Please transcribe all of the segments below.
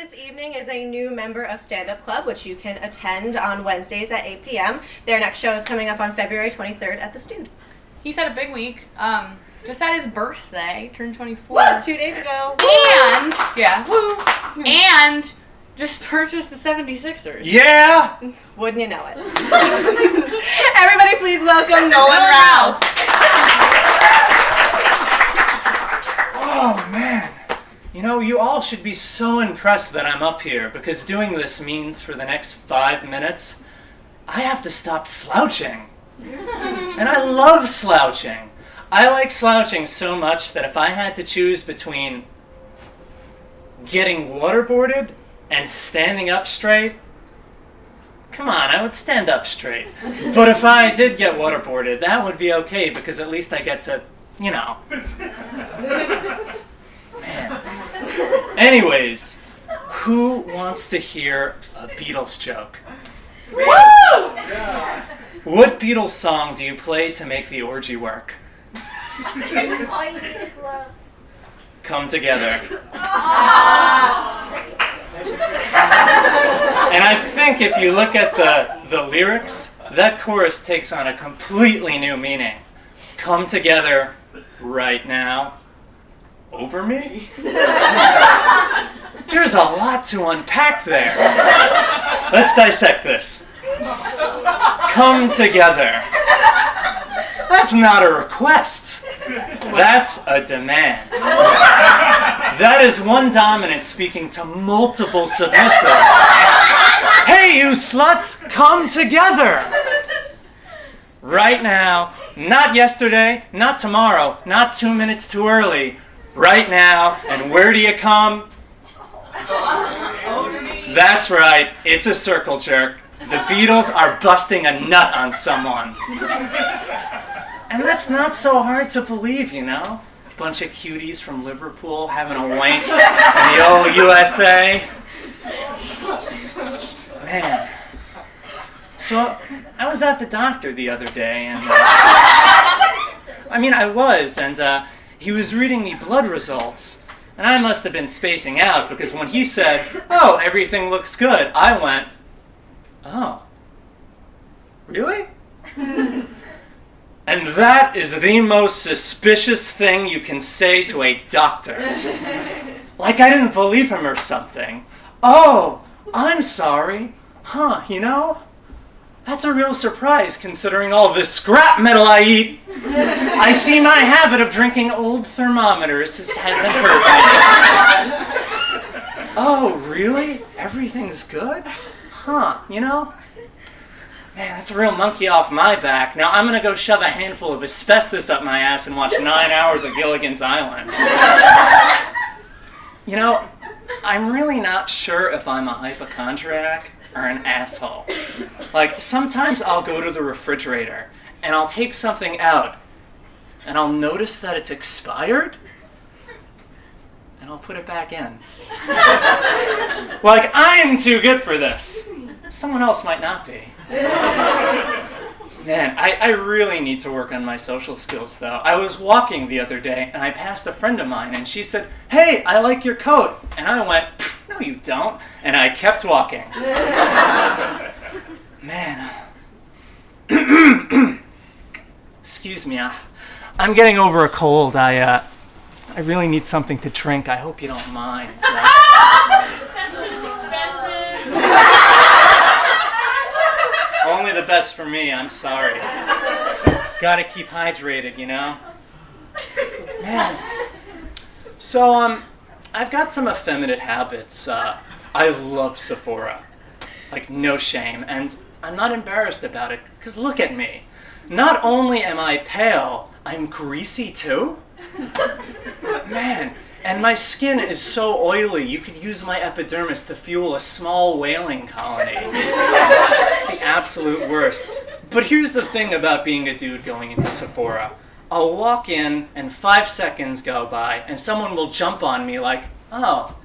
this evening is a new member of Stand Up Club, which you can attend on Wednesdays at 8 p.m. Their next show is coming up on February 23rd at the Stewed. He's had a big week. Just had his birthday, turned 24. Woo, 2 days ago. And, yeah, woo, and just purchased the 76ers. Yeah! Wouldn't you know it? Everybody please welcome Nolan Ralph. Oh, man. You know, you all should be so impressed that I'm up here, because doing this means for the next 5 minutes, I have to stop slouching. And I love slouching. I like slouching so much that if I had to choose between getting waterboarded and standing up straight, come on, I would stand up straight. But if I did get waterboarded, that would be okay, because at least I get to, you know. Man. Anyways, who wants to hear a Beatles joke? Woo! What Beatles song do you play to make the orgy work? All you need is love. Come Together. And I think if you look at the lyrics, that chorus takes on a completely new meaning. Come together right now. Over me? There's a lot to unpack there. Let's dissect this. Come together. That's not a request. That's a demand. That is one dominant speaking to multiple submissives. Hey, you sluts, come together. Right now, not yesterday, not tomorrow, not 2 minutes too early. Right now, and where do you come? Over me. That's right, it's a circle jerk. The Beatles are busting a nut on someone. And that's not so hard to believe, you know? Bunch of cuties from Liverpool having a wank in the old USA. Man. So, I was at the doctor the other day, and... he was reading the blood results. And I must have been spacing out, because when he said, "Oh, everything looks good," I went, "Oh, really?" And that is the most suspicious thing you can say to a doctor. Like I didn't believe him or something. "Oh, I'm sorry. Huh, you know? That's a real surprise considering all the scrap metal I eat. I see my habit of drinking old thermometers hasn't hurt me." "Oh, really? Everything's good? Huh, you know? Man, that's a real monkey off my back. Now I'm going to go shove a handful of asbestos up my ass and watch 9 hours of Gilligan's Island." You know, I'm really not sure if I'm a hypochondriac or an asshole. Like, sometimes I'll go to the refrigerator and I'll take something out and I'll notice that it's expired and I'll put it back in. Like, I'm too good for this. Someone else might not be. Man, I really need to work on my social skills, though. I was walking the other day, and I passed a friend of mine, and she said, "Hey, I like your coat." And I went, "No, you don't." And I kept walking. Man. Excuse me, I'm getting over a cold. I really need something to drink. I hope you don't mind. That shit is expensive. Only the best for me, I'm sorry. Gotta keep hydrated, you know? Man. So, I've got some effeminate habits. I love Sephora. Like, no shame. And I'm not embarrassed about it, because look at me. Not only am I pale, I'm greasy too. Man. And my skin is so oily, you could use my epidermis to fuel a small whaling colony. It's the absolute worst. But here's the thing about being a dude going into Sephora. I'll walk in, and 5 seconds go by, and someone will jump on me like, "Oh,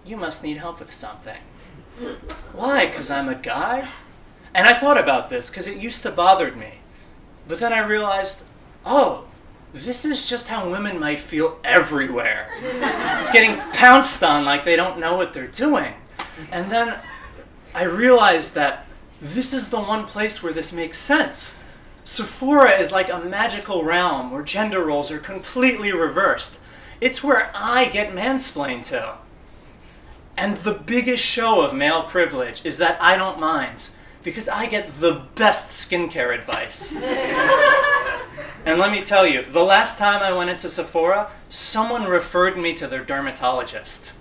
you must need help with something." Why? 'Cause I'm a guy? And I thought about this, because it used to bother me. But then I realized, oh, this is just how women might feel everywhere. It's getting pounced on like they don't know what they're doing. And then I realized that this is the one place where this makes sense. Sephora is like a magical realm where gender roles are completely reversed. It's where I get mansplained to. And the biggest show of male privilege is that I don't mind, because I get the best skincare advice. And let me tell you, the last time I went into Sephora, someone referred me to their dermatologist.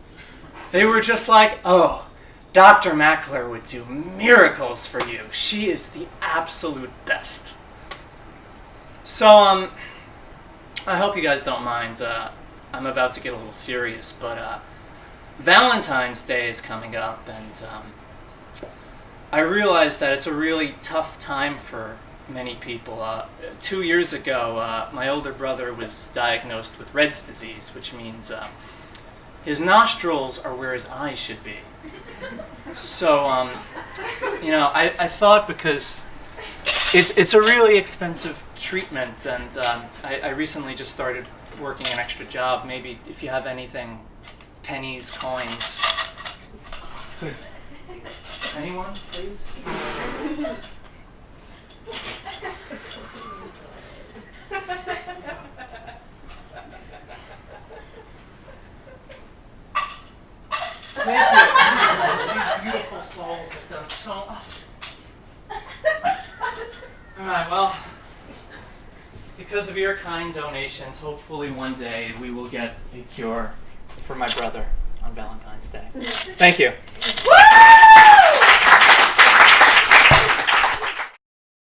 They were just like, oh, Dr. Mackler would do miracles for you. She is the absolute best. So, I hope you guys don't mind. I'm about to get a little serious, but Valentine's Day is coming up, and I realized that it's a really tough time for many people. 2 years ago, my older brother was diagnosed with Redd's disease, which means his nostrils are where his eyes should be. So, I thought, because it's a really expensive treatment, and I recently just started working an extra job. Maybe if you have anything, pennies, coins. Anyone, please? Thank you. These beautiful souls have done so much. Alright, well, because of your kind donations, hopefully one day we will get a cure for my brother on Valentine's Day. Thank you.